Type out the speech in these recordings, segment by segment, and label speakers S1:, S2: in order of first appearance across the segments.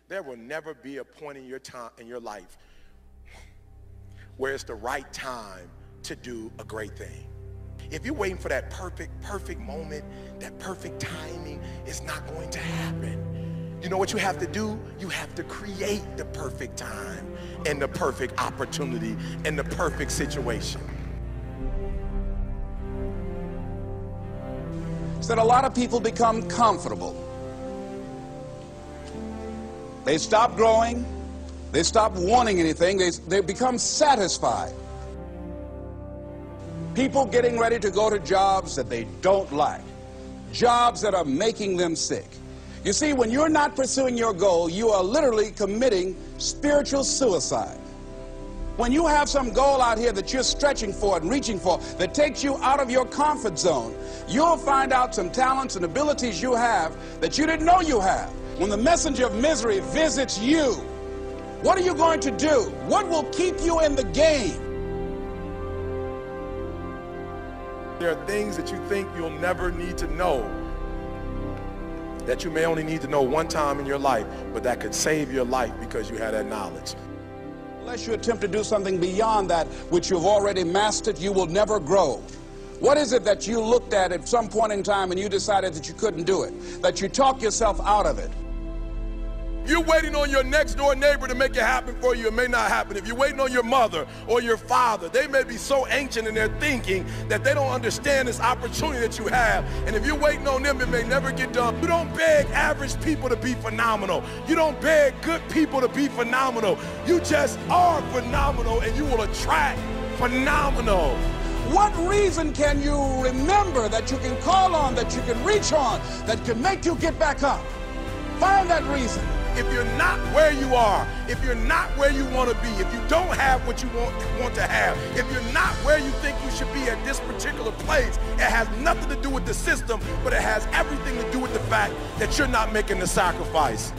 S1: There will never be a point in your time, in your life, where it's the right time to do a great thing. If you're waiting for that perfect moment, that perfect timing, it's not going to happen. You know what you have to do? You have to create the perfect time and the perfect opportunity and the perfect situation.
S2: So that a lot of people become comfortable. They stop growing. They stop wanting anything. They become satisfied. People getting ready to go to jobs that they don't like, jobs that are making them sick. You see, when you're not pursuing your goal, you are literally committing spiritual suicide. When you have some goal out here that you're stretching for and reaching for that takes you out of your comfort zone, you'll find out some talents and abilities you have that you didn't know you have. When the messenger of misery visits you, what are you going to do? What will keep you in the game?
S1: There are things that you think you'll never need to know, that you may only need to know one time in your life, but that could save your life because you had that knowledge.
S2: Unless you attempt to do something beyond that which you've already mastered, you will never grow. What is it that you looked at some point in time and you decided that you couldn't do it, that you talked yourself out of it?
S1: You're waiting on your next door neighbor to make it happen for you, it may not happen. If you're waiting on your mother or your father, they may be so ancient in their thinking that they don't understand this opportunity that you have. And if you're waiting on them, it may never get done. You don't beg average people to be phenomenal. You don't beg good people to be phenomenal. You just are phenomenal, and you will attract phenomenal.
S2: What reason can you remember that you can call on, that you can reach on, that can make you get back up? Find that reason.
S1: If you're not where you are, if you're not where you want to be, if you don't have what you want to have, if you're not where you think you should be at this particular place, it has nothing to do with the system, but it has everything to do with the fact that you're not making the sacrifice.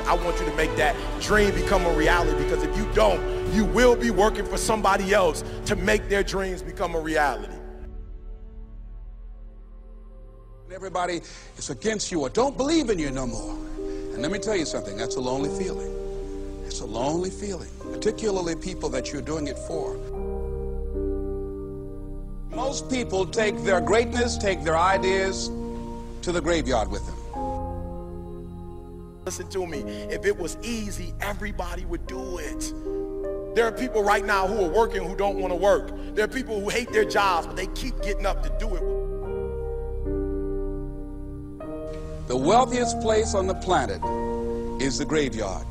S1: I want you to make that dream become a reality, because if you don't, you will be working for somebody else to make their dreams become a reality.
S2: Everybody is against you or don't believe in you no more. And let me tell you something, that's a lonely feeling. It's a lonely feeling, particularly people that you're doing it for. Most people take their greatness, take their ideas to the graveyard with them.
S1: Listen to me, if it was easy, everybody would do it. There are people right now who are working who don't want to work. There are people who hate their jobs, but they keep getting up to do it.
S2: The wealthiest place on the planet is the graveyard.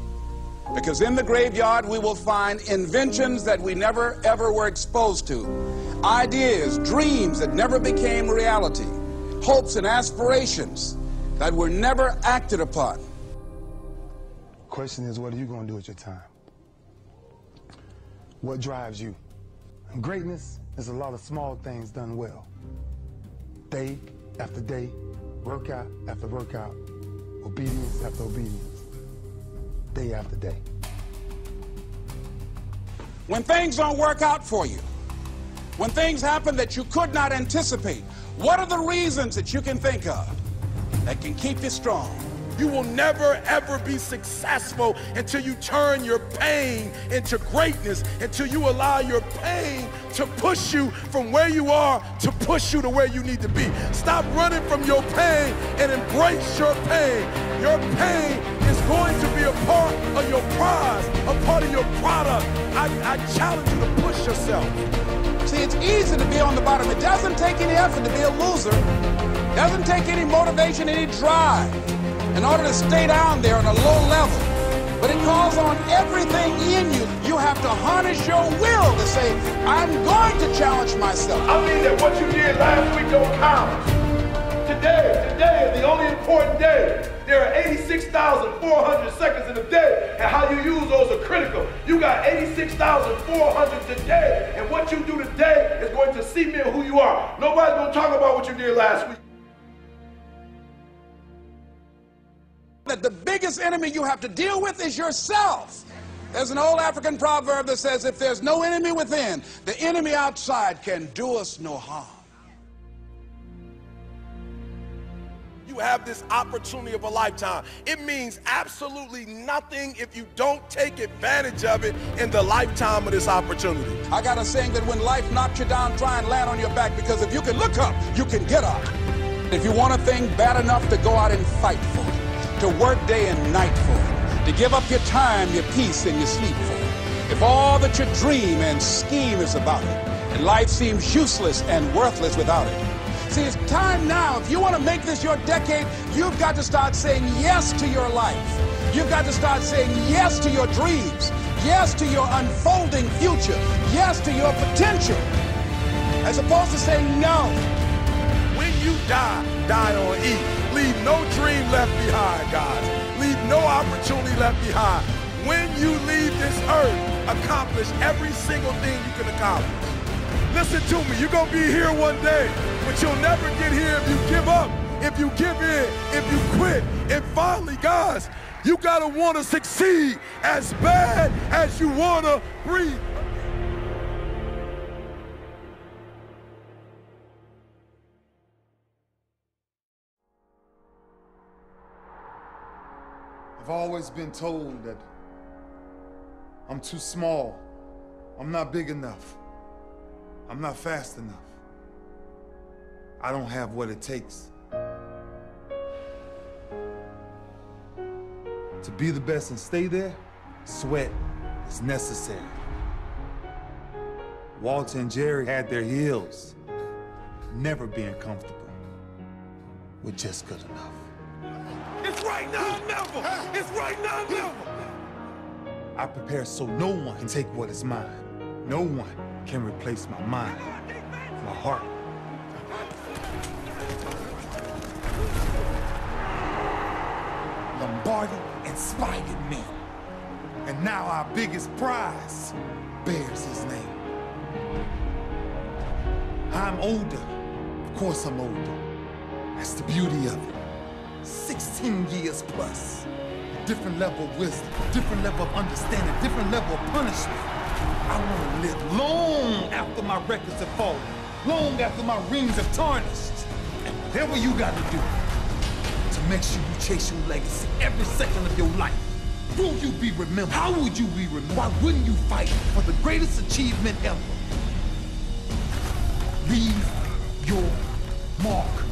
S2: Because in the graveyard we will find inventions that we never ever were exposed to. Ideas, dreams that never became reality. Hopes and aspirations that were never acted upon.
S3: The question is, what are you going to do with your time? What drives you? And greatness is a lot of small things done well. Day after day, workout after workout, obedience after obedience, day after day.
S2: When things don't work out for you, when things happen that you could not anticipate, what are the reasons that you can think of that can keep you strong?
S1: You will never ever be successful until you turn your pain into greatness, until you allow your pain to push you from where you are to push you to where you need to be. Stop running from your pain and embrace your pain. Your pain is going to be a part of your prize, a part of your product. I challenge you to push yourself.
S2: See, it's easy to be on the bottom. It doesn't take any effort to be a loser. It doesn't take any motivation, any drive in order to stay down there on a low level. But it calls on everything in you. You have to harness your will to say, I'm going to challenge myself.
S1: I mean that what you did last week don't count. Today is the only important day. There are 86,400 seconds in a day, and how you use those are critical. You got 86,400 today, and what you do today is going to cement who you are. Nobody's going to talk about what you did last week.
S2: That the biggest enemy you have to deal with is yourself. There's an old African proverb that says, if there's no enemy within, the enemy outside can do us no harm.
S1: You you have this opportunity of a lifetime. It means absolutely nothing if you don't take advantage of it in the lifetime of this opportunity.
S2: I got a saying that when life knocks you down, try and land on your back, because if you can look up, you can get up. If you want a thing bad enough to go out and fight for it, to work day and night for it, to give up your time, your peace, and your sleep for it, if all that you dream and scheme is about it, and life seems useless and worthless without it. See, it's time now. If you want to make this your decade, you've got to start saying yes to your life. You've got to start saying yes to your dreams, yes to your unfolding future, yes to your potential, as opposed to saying no.
S1: When you die, die on E. Leave no dream left behind, guys. Leave no opportunity left behind. When you leave this earth, accomplish every single thing you can accomplish. Listen to me, you're going to be here one day, but you'll never get here if you give up, if you give in, if you quit. And finally, guys, you got to want to succeed as bad as you want to breathe.
S3: I've always been told that I'm too small, I'm not big enough, I'm not fast enough. I don't have what it takes to be the best and stay there. Sweat is necessary. Walter and Jerry had their heels, never being comfortable with just good enough.
S1: It's right now or never. It's right now or never.
S3: I prepare so no one can take what is mine. No one can replace my mind, my heart. Lombardi inspired me. And now our biggest prize bears his name. I'm older. Of course I'm older. That's the beauty of it. 16 years plus. A different level of wisdom, different level of understanding, different level of punishment. I want to live long after my records have fallen, long after my rings have tarnished. And whatever you got to do to make sure you chase your legacy every second of your life. Will you be remembered? How would you be remembered? Why wouldn't you fight for the greatest achievement ever? Leave your mark.